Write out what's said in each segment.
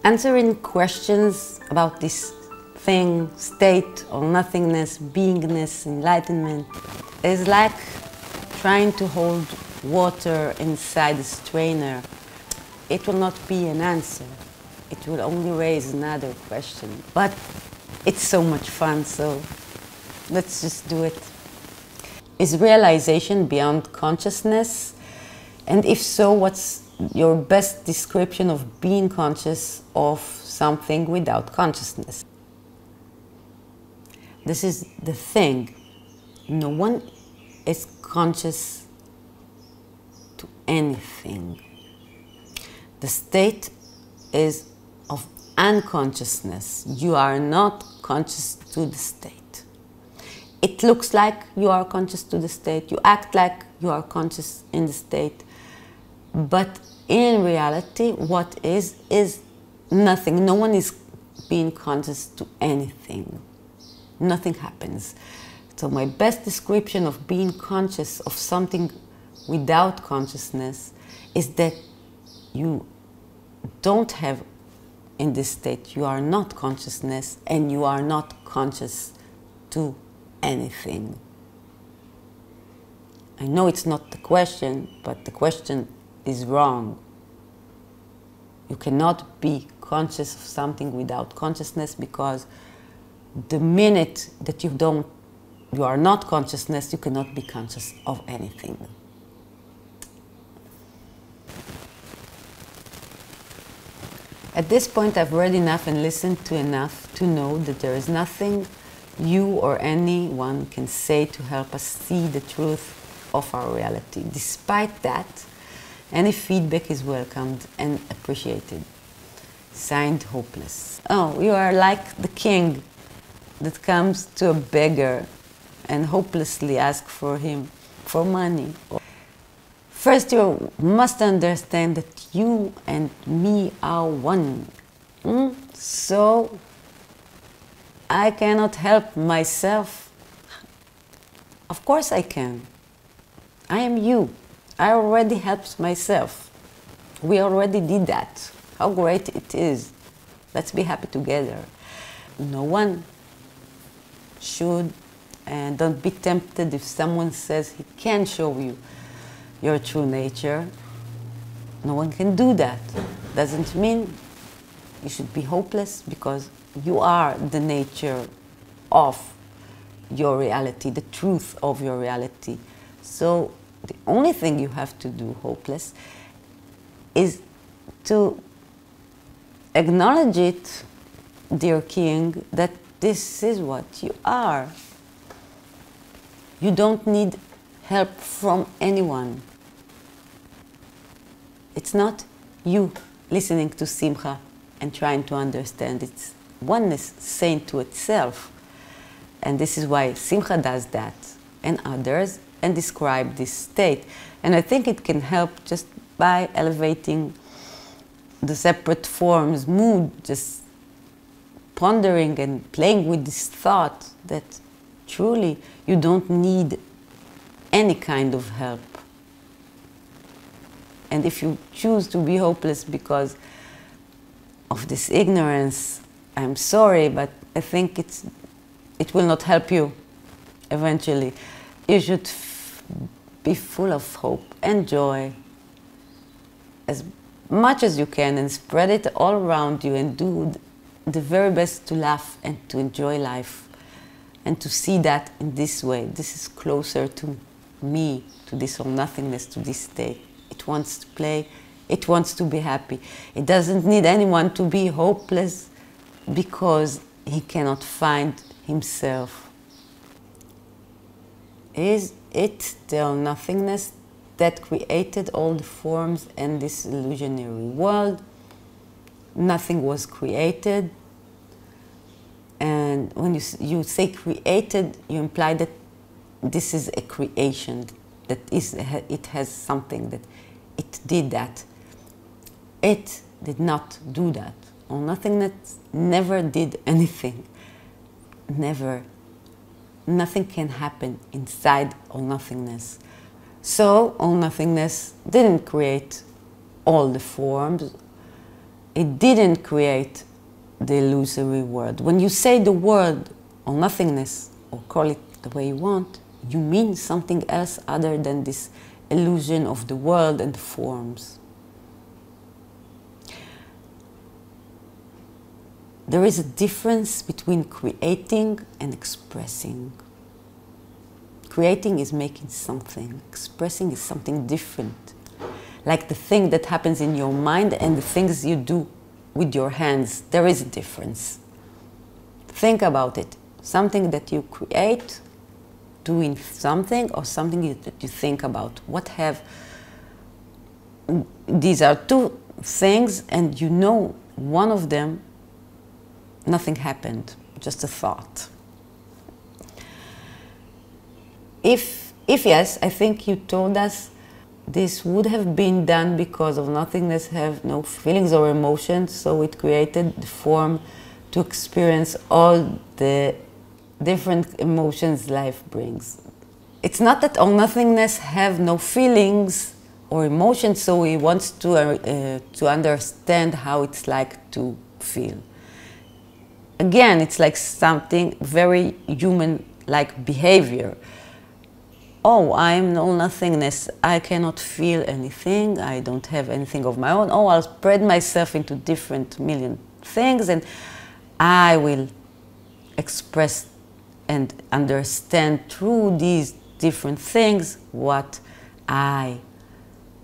Answering questions about this thing, state or nothingness, beingness, enlightenment, is like trying to hold water inside a strainer. It will not be an answer. It will only raise another question. But it's so much fun, so let's just do it. Is realization beyond consciousness? And if so, what's your best description of being conscious of something without consciousness? This is the thing. No one is conscious to anything. The state is of unconsciousness. You are not conscious to the state. It looks like you are conscious to the state. You act like you are conscious in the state. But in reality, what is nothing. No one is being conscious to anything. Nothing happens. So my best description of being conscious of something without consciousness is that you don't have in this state, you are not consciousness and you are not conscious to anything. I know it's not the question, but the question is wrong. You cannot be conscious of something without consciousness, because the minute that you are not consciousness, you cannot be conscious of anything. At this point, I've read enough and listened to enough to know that there is nothing you or anyone can say to help us see the truth of our reality. Despite that, any feedback is welcomed and appreciated. Signed, Hopeless. Oh, you are like the king that comes to a beggar and hopelessly asks for money. First, you must understand that you and me are one. So, I cannot help myself. Of course I can. I am you. I already helped myself. We already did that. How great it is. Let's be happy together. No one should, and don't be tempted if someone says he can show you your true nature. No one can do that. Doesn't mean you should be hopeless, because you are the nature of your reality, the truth of your reality. So the only thing you have to do, Hopeless, is to acknowledge it, dear King, that this is what you are. You don't need help from anyone. It's not you listening to Simcha and trying to understand. It's oneness saying to itself. And this is why Simcha does that, and others, and describe this state. And I think it can help just by elevating the separate forms, mood, just pondering and playing with this thought that truly you don't need any kind of help. And if you choose to be hopeless because of this ignorance, I'm sorry, but I think it will not help you eventually. You should be full of hope and joy as much as you can, and spread it all around you, and do the very best to laugh and to enjoy life and to see that in this way. This is closer to me, to this all nothingness, to this state. It wants to play, it wants to be happy. It doesn't need anyone to be hopeless because he cannot find himself. Is it the all nothingness that created all the forms and this illusionary world? Nothing was created. And when you say created, you imply that this is a creation, that it has something, that it did that. It did not do that. All nothingness never did anything. Never. Nothing can happen inside all nothingness. So all nothingness didn't create all the forms. it didn't create the illusory world. When you say the word or nothingness, or call it the way you want, you mean something else other than this illusion of the world and the forms. There is a difference between creating and expressing. Creating is making something. Expressing is something different. Like the thing that happens in your mind and the things you do with your hands. There is a difference. Think about it. Something that you create, doing something, or something that you think about. These are two things, and you know one of them, nothing happened, just a thought. If yes, I think you told us this would have been done because of nothingness have no feelings or emotions, so it created the form to experience all the different emotions life brings. It's not that all nothingness have no feelings or emotions, so he wants to understand how it's like to feel. Again, it's like something very human-like behavior. Oh, I am all nothingness. I cannot feel anything. I don't have anything of my own. Oh, I'll spread myself into different million things and I will express and understand through these different things what I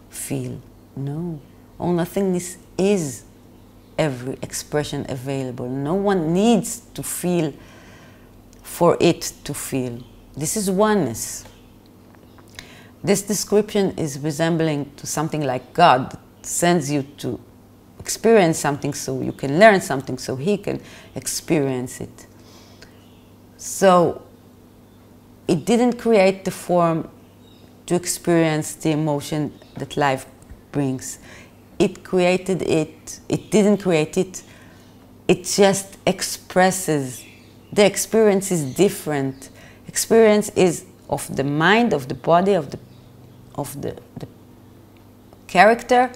feel. No, all nothingness is every expression available. No one needs to feel for it to feel. This is oneness. This description is resembling to something like God that sends you to experience something so you can learn something so he can experience it. So it didn't create the form to experience the emotion that life brings. It created it. It didn't create it. It just expresses. The experience is different. Experience is of the mind, of the body, of the character.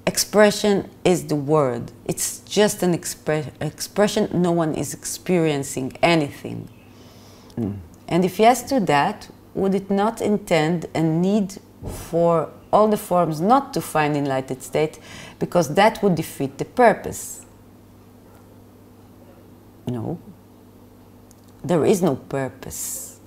Expression is the word. It's just an expression. No one is experiencing anything. And if yes to that, would it not intend and need for all the forms not to find enlightened state, because that would defeat the purpose? No. There is no purpose.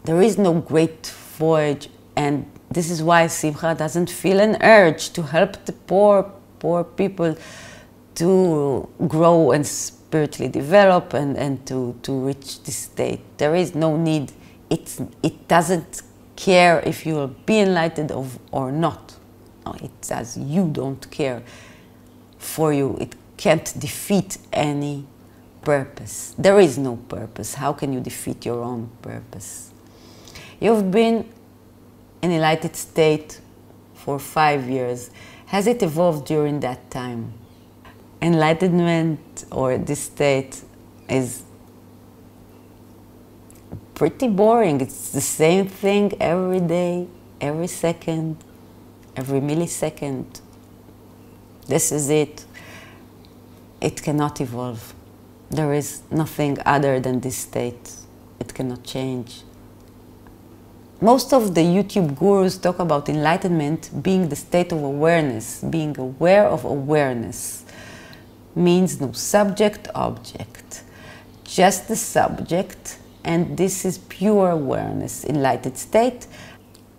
There is no great voyage, and this is why Simcha doesn't feel an urge to help the poor people to grow and spiritually develop and to reach this state. There is no need. It doesn't care if you will be enlightened or not. No, it says you don't care. For you, it can't defeat any purpose. There is no purpose. How can you defeat your own purpose? You've been in enlightened state for 5 years. Has it evolved during that time? Enlightenment, or this state, is pretty boring. It's the same thing every day, every second, every millisecond. This is it. It cannot evolve. There is nothing other than this state. It cannot change. Most of the YouTube gurus talk about enlightenment being the state of awareness. Being aware of awareness means no subject, object, just the subject, and this is pure awareness, enlightened state.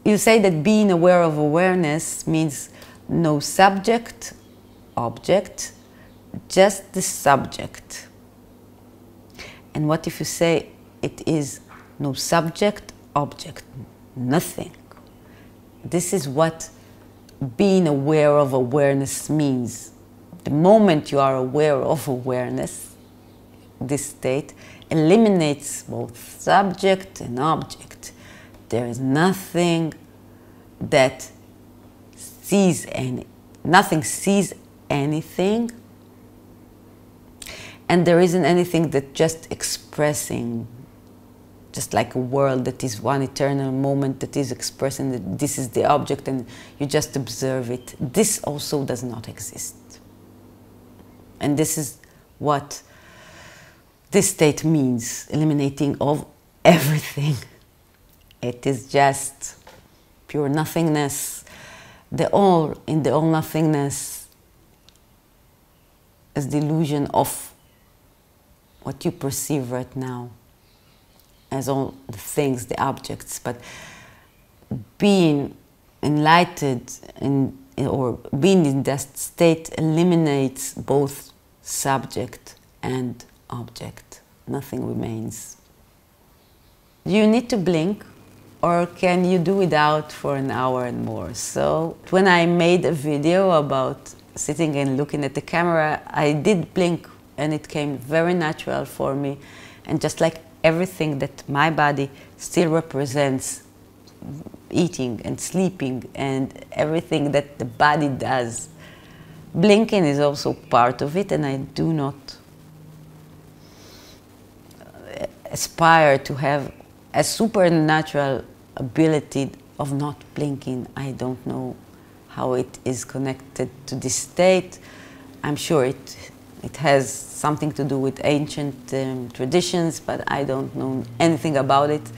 You say that being aware of awareness means no subject, object, just the subject. And what if you say it is no subject, object, nothing? This is what being aware of awareness means. The moment you are aware of awareness, this state eliminates both subject and object. There is nothing that sees nothing sees anything, and there isn't anything that just expressing, just like a world that is one eternal moment that is expressing that this is the object and you just observe it. This also does not exist. And this is what this state means, eliminating of everything. It is just pure nothingness. The all in the all nothingness is the illusion of what you perceive right now as all the things, the objects. But being enlightened or being in that state eliminates both subject and object. Nothing remains. Do you need to blink, or can you do without for an hour and more? So when I made a video about sitting and looking at the camera, I did blink, and it came very natural for me. And just like everything that my body still represents, eating and sleeping and everything that the body does, blinking is also part of it, and I do not aspire to have a supernatural ability of not blinking. I don't know how it is connected to this state. I'm sure it has something to do with ancient traditions, but I don't know anything about it.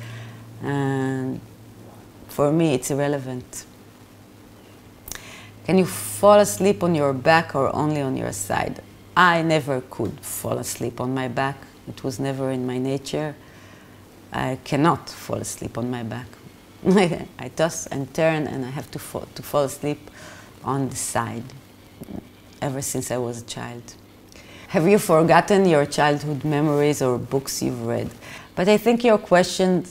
And for me, it's irrelevant. Can you fall asleep on your back or only on your side? I never could fall asleep on my back. It was never in my nature. I cannot fall asleep on my back. I toss and turn, and I have to fall asleep on the side ever since I was a child. Have you forgotten your childhood memories or books you've read? But I think your question,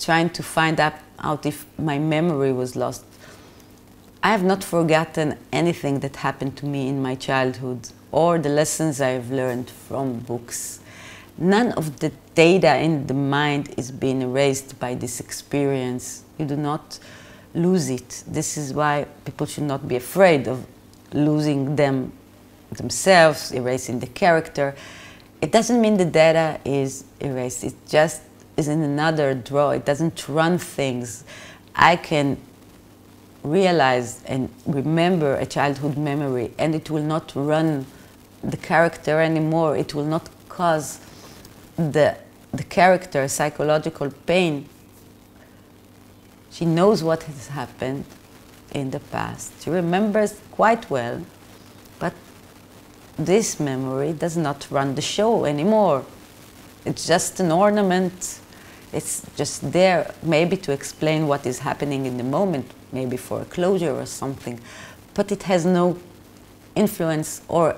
trying to find out if my memory was lost. I have not forgotten anything that happened to me in my childhood or the lessons I've learned from books. None of the data in the mind is being erased by this experience. You do not lose it. This is why people should not be afraid of losing themselves, erasing the character. It doesn't mean the data is erased. It just is in another drawer. It doesn't run things. I can realize and remember a childhood memory, and it will not run the character anymore. It will not cause the character psychological pain. She knows what has happened in the past. She remembers quite well, but this memory does not run the show anymore. It's just an ornament. It's just there maybe to explain what is happening in the moment, maybe for a closure or something, but it has no influence or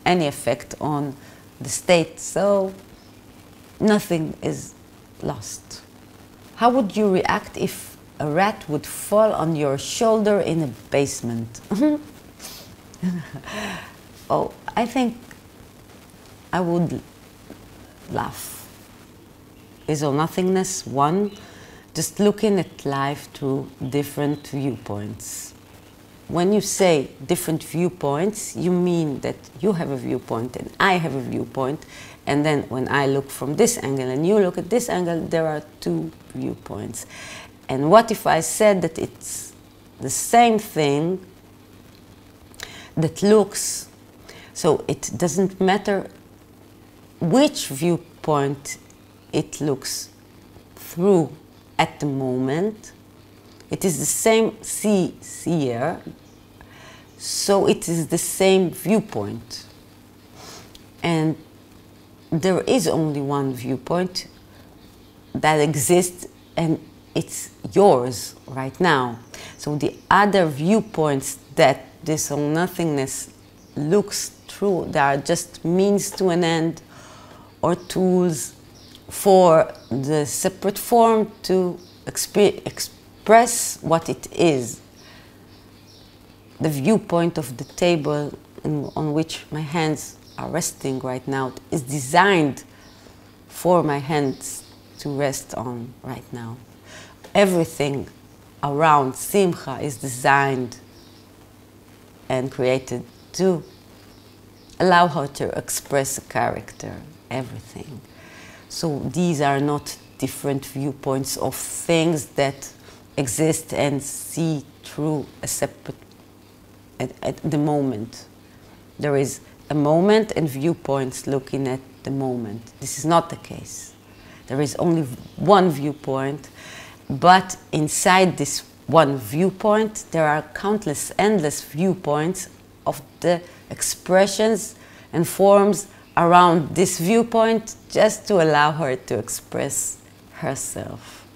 any effect on the state. So nothing is lost. How would you react if a rat would fall on your shoulder in a basement? Oh, I think I would laugh. Is all nothingness one? Just looking at life through different viewpoints. When you say different viewpoints, you mean that you have a viewpoint and I have a viewpoint, and then when I look from this angle and you look at this angle, there are two viewpoints. And what if I said that it's the same thing that looks, so it doesn't matter which viewpoint it looks through at the moment, it is the same seer, so it is the same viewpoint. And there is only one viewpoint that exists, and it's yours right now. So the other viewpoints that this all nothingness looks through, they are just means to an end or tools for the separate form to express what it is. The viewpoint of the table on which my hands are resting right now is designed for my hands to rest on right now. Everything around Simcha is designed and created to allow her to express a character, everything. So these are not different viewpoints of things that exist and see through a separate, at the moment. There is a moment and viewpoints looking at the moment. This is not the case. There is only one viewpoint, but inside this one viewpoint, there are countless, endless viewpoints of the expressions and forms around this viewpoint, just to allow her to express herself.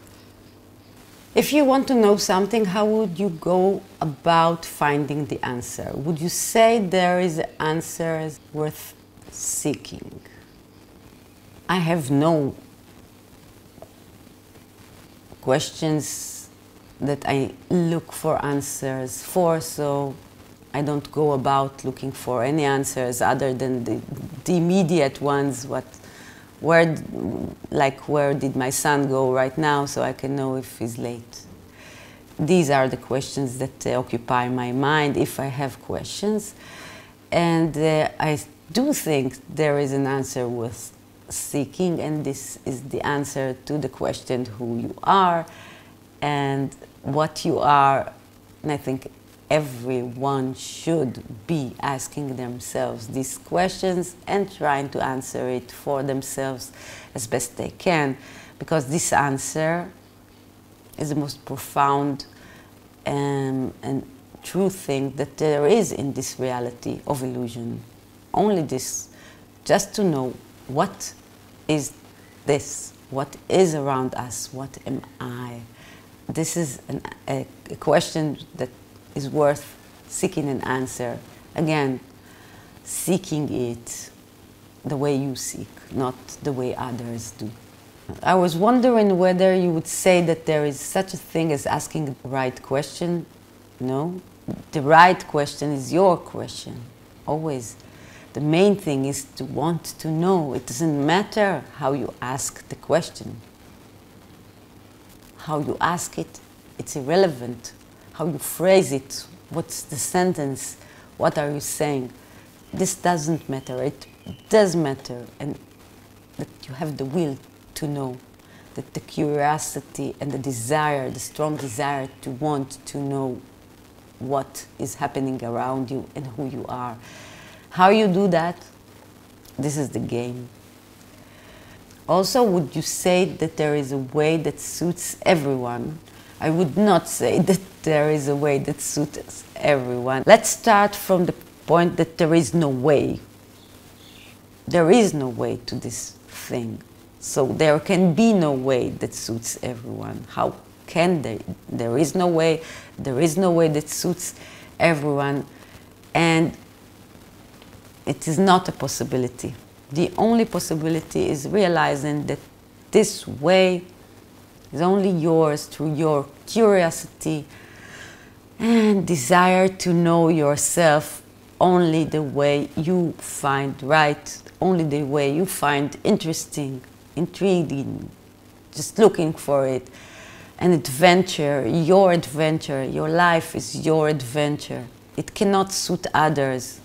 If you want to know something, how would you go about finding the answer? Would you say there is an answer worth seeking? I have no questions that I look for answers for, so I don't go about looking for any answers other than the immediate ones. Where did my son go right now, so I can know if he's late. These are the questions that occupy my mind, if I have questions. And I do think there is an answer worth seeking, and this is the answer to the question who you are and what you are. And I think everyone should be asking themselves these questions and trying to answer it for themselves as best they can, because this answer is the most profound and true thing that there is in this reality of illusion. Only this, just to know what is this, what is around us, what am I? This is a question that is worth seeking an answer. Again, seeking it the way you seek, not the way others do. I was wondering whether you would say that there is such a thing as asking the right question. No, the right question is your question, always. The main thing is to want to know. It doesn't matter how you ask the question. How you ask it, it's irrelevant. How you phrase it, what's the sentence, what are you saying? This doesn't matter. It does matter, and that you have the will to know, that the curiosity and the desire, the strong desire to want to know what is happening around you and who you are. How you do that, this is the game. Also, would you say that there is a way that suits everyone? I would not say that there is a way that suits everyone. Let's start from the point that there is no way. There is no way to this thing. So there can be no way that suits everyone. How can there? There is no way. There is no way that suits everyone. And it is not a possibility. The only possibility is realizing that this way is only yours through your curiosity and desire to know yourself only the way you find right, only the way you find interesting, intriguing, just looking for it. An adventure, your life is your adventure. It cannot suit others.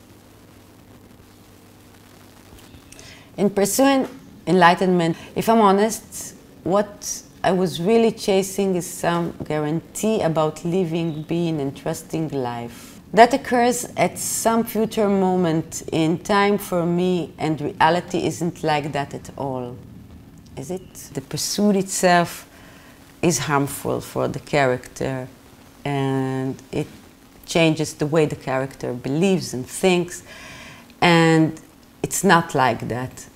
In pursuing enlightenment, if I'm honest, what I was really chasing is some guarantee about living, being, and trusting life. That occurs at some future moment in time for me, and reality isn't like that at all, is it? The pursuit itself is harmful for the character, and it changes the way the character believes and thinks, and it's not like that.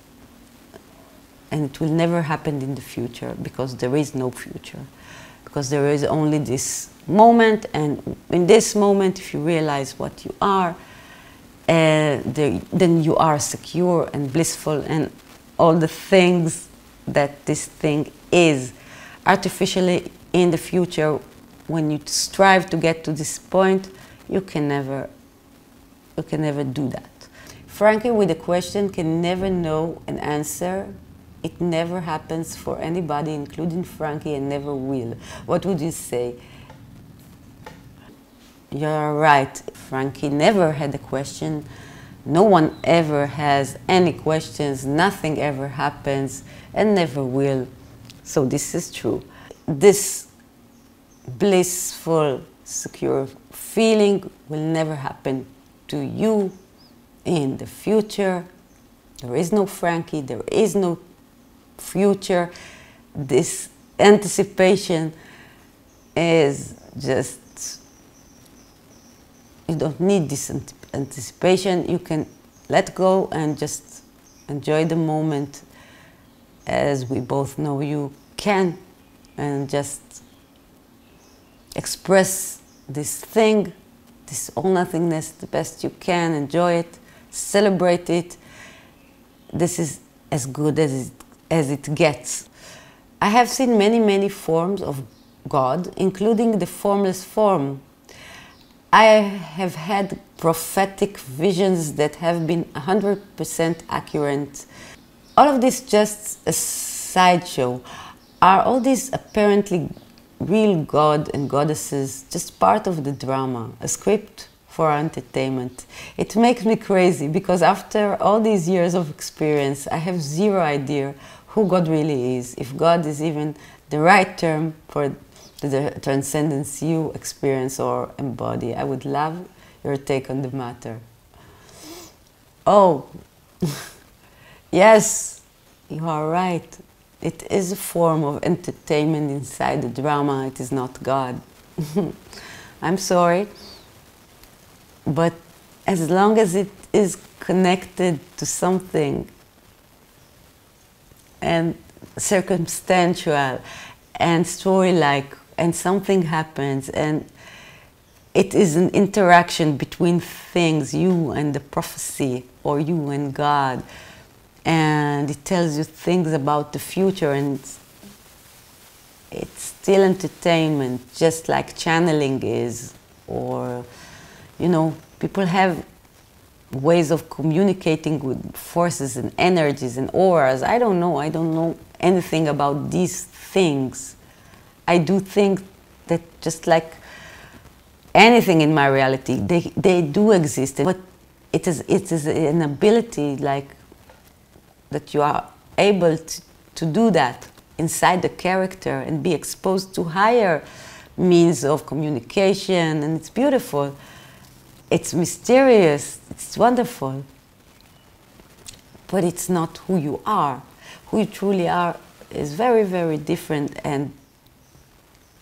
And it will never happen in the future, because there is no future. Because there is only this moment, and in this moment, if you realize what you are, then you are secure and blissful, and all the things that this thing is. Artificially, in the future, when you strive to get to this point, you can never do that. Frankie, with a question, can never know an answer. It never happens for anybody, including Frankie, and never will. What would you say? You're right. Frankie never had a question. No one ever has any questions. Nothing ever happens and never will. So this is true. This blissful, secure feeling will never happen to you in the future. There is no Frankie, there is no future. This anticipation is just, you don't need this anticipation. You can let go and just enjoy the moment as we both know you can, and just express this thing, this all-nothingness, the best you can. Enjoy it, celebrate it. This is as good as it gets. I have seen many, many forms of God, including the formless form. I have had prophetic visions that have been 100% accurate. All of this just a sideshow. Are all these apparently real God and goddesses just part of the drama, a script for our entertainment? It makes me crazy, because after all these years of experience, I have zero idea who God really is, if God is even the right term for the transcendence you experience or embody. I would love your take on the matter. Oh, yes, you are right. It is a form of entertainment inside the drama. It is not God. I'm sorry, but as long as it is connected to something and circumstantial and story-like, and something happens, and it is an interaction between things, you and the prophecy, or you and God, and it tells you things about the future, and it's still entertainment, just like channeling is. Or, you know, people have ways of communicating with forces and energies and auras. I don't know anything about these things. I do think that just like anything in my reality, they do exist, but it is an ability like that you are able to do that inside the character and be exposed to higher means of communication, and it's beautiful. It's mysterious, it's wonderful, but it's not who you are. Who you truly are is very, very different, and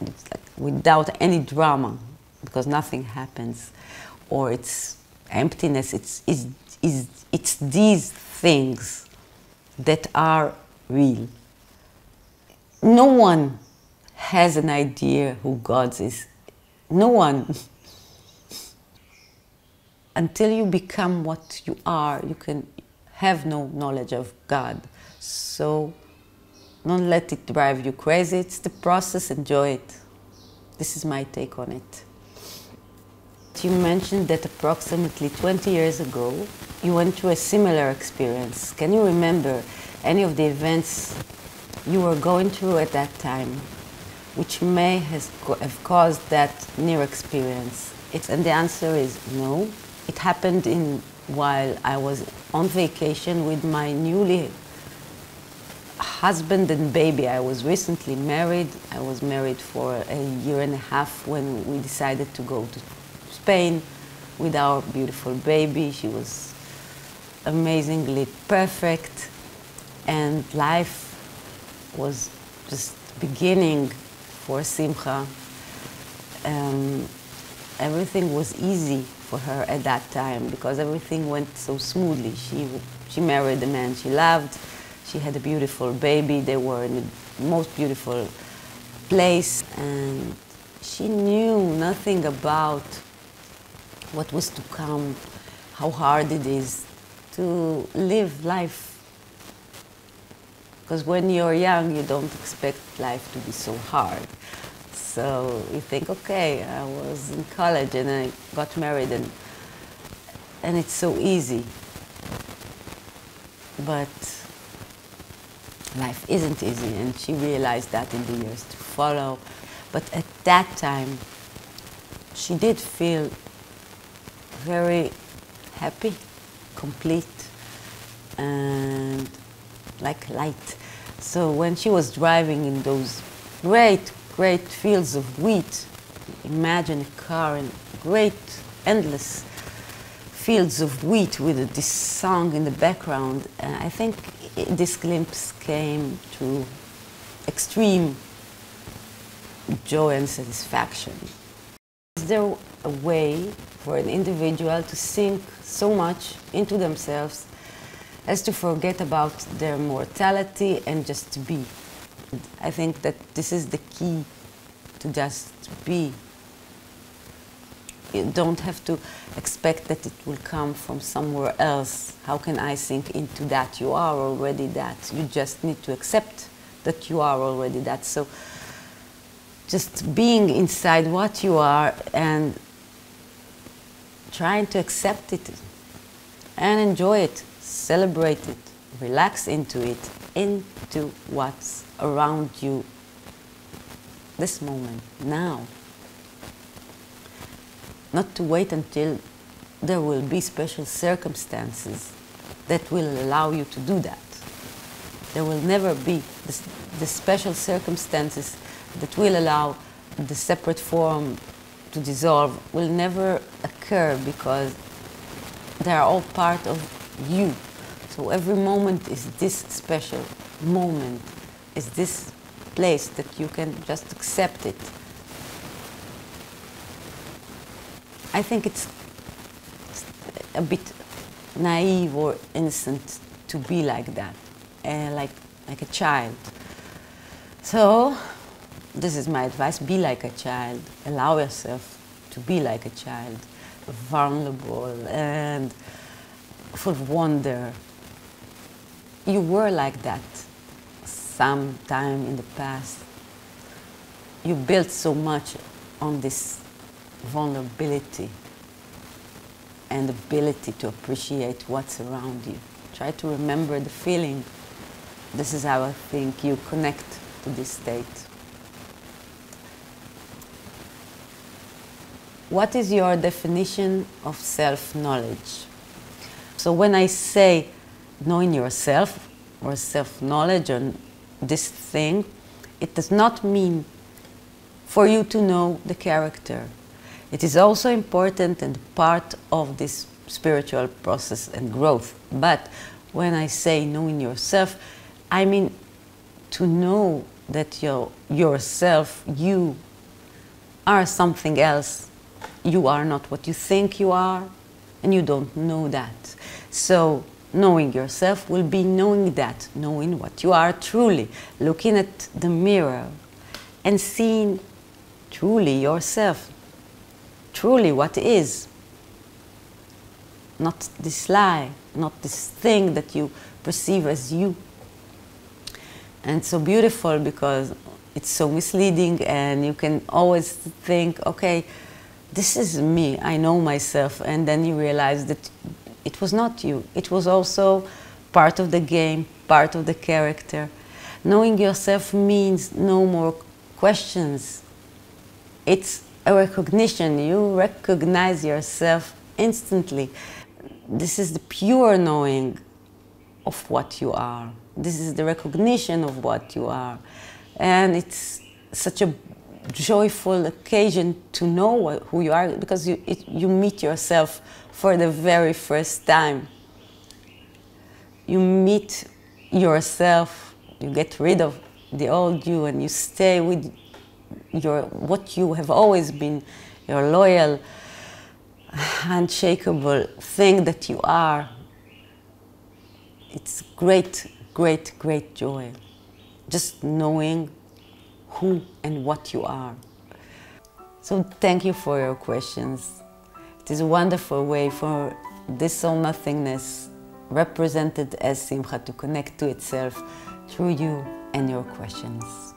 it's like without any drama, because nothing happens, or it's emptiness. It's these things that are real. No one has an idea who God is. No one. Until you become what you are, you can have no knowledge of God. So don't let it drive you crazy. It's the process, enjoy it. This is my take on it. You mentioned that approximately 20 years ago, you went through a similar experience. Can you remember any of the events you were going through at that time, which may have caused that near experience? And the answer is no. It happened while I was on vacation with my newly husband and baby. I was recently married. I was married for a year and a half when we decided to go to Spain with our beautiful baby. She was amazingly perfect, and life was just beginning for Simcha. Everything was easy for her at that time because everything went so smoothly. She married the man she loved. She had a beautiful baby. They were in the most beautiful place, and she knew nothing about what was to come, how hard it is to live life. Because when you're young, you don't expect life to be so hard. So you think, okay, I was in college and I got married and it's so easy. But life isn't easy, and she realized that in the years to follow. But at that time, she did feel very happy, complete, and like light. So when she was driving in those great, great fields of wheat, imagine a car in great, endless fields of wheat with this song in the background. I think this glimpse came to extreme joy and satisfaction. Is there a way for an individual to sink so much into themselves as to forget about their mortality and just to be? I think that this is the key, to just be. You don't have to expect that it will come from somewhere else. How can I sink into that? You are already that. You just need to accept that you are already that. So just being inside what you are and trying to accept it and enjoy it, celebrate it, relax into it, into what's around you this moment, now. Not to wait until there will be special circumstances that will allow you to do that. There will never be the special circumstances that will allow the separate form to dissolve, will never occur, because they are all part of you. So every moment is this special moment, is this place that you can just accept it. I think it's a bit naive or innocent to be like that, like a child. So this is my advice: be like a child. Allow yourself to be like a child, vulnerable and full of wonder. You were like that sometime in the past. You built so much on this vulnerability and ability to appreciate what's around you. Try to remember the feeling. This is how I think you connect to this state. What is your definition of self-knowledge? So when I say knowing yourself or self-knowledge on this thing, it does not mean for you to know the character. It is also important and part of this spiritual process and growth. But when I say knowing yourself, I mean to know that yourself, you are something else. You are not what you think you are, and you don't know that. So knowing yourself will be knowing that, knowing what you are truly, looking at the mirror and seeing truly yourself, truly what is. Not this lie, not this thing that you perceive as you. And it's so beautiful because it's so misleading, and you can always think, okay, this is me, I know myself, and then you realize that it was not you. It was also part of the game, part of the character. Knowing yourself means no more questions. It's a recognition. You recognize yourself instantly. This is the pure knowing of what you are. This is the recognition of what you are. And it's such a joyful occasion to know who you are, because you meet yourself for the very first time. You meet yourself, you get rid of the old you, and you stay with what you have always been, your loyal, unshakable thing that you are. It's great, great, great joy. Just knowing who and what you are. So thank you for your questions. It is a wonderful way for this soul nothingness, represented as Simcha, to connect to itself through you and your questions.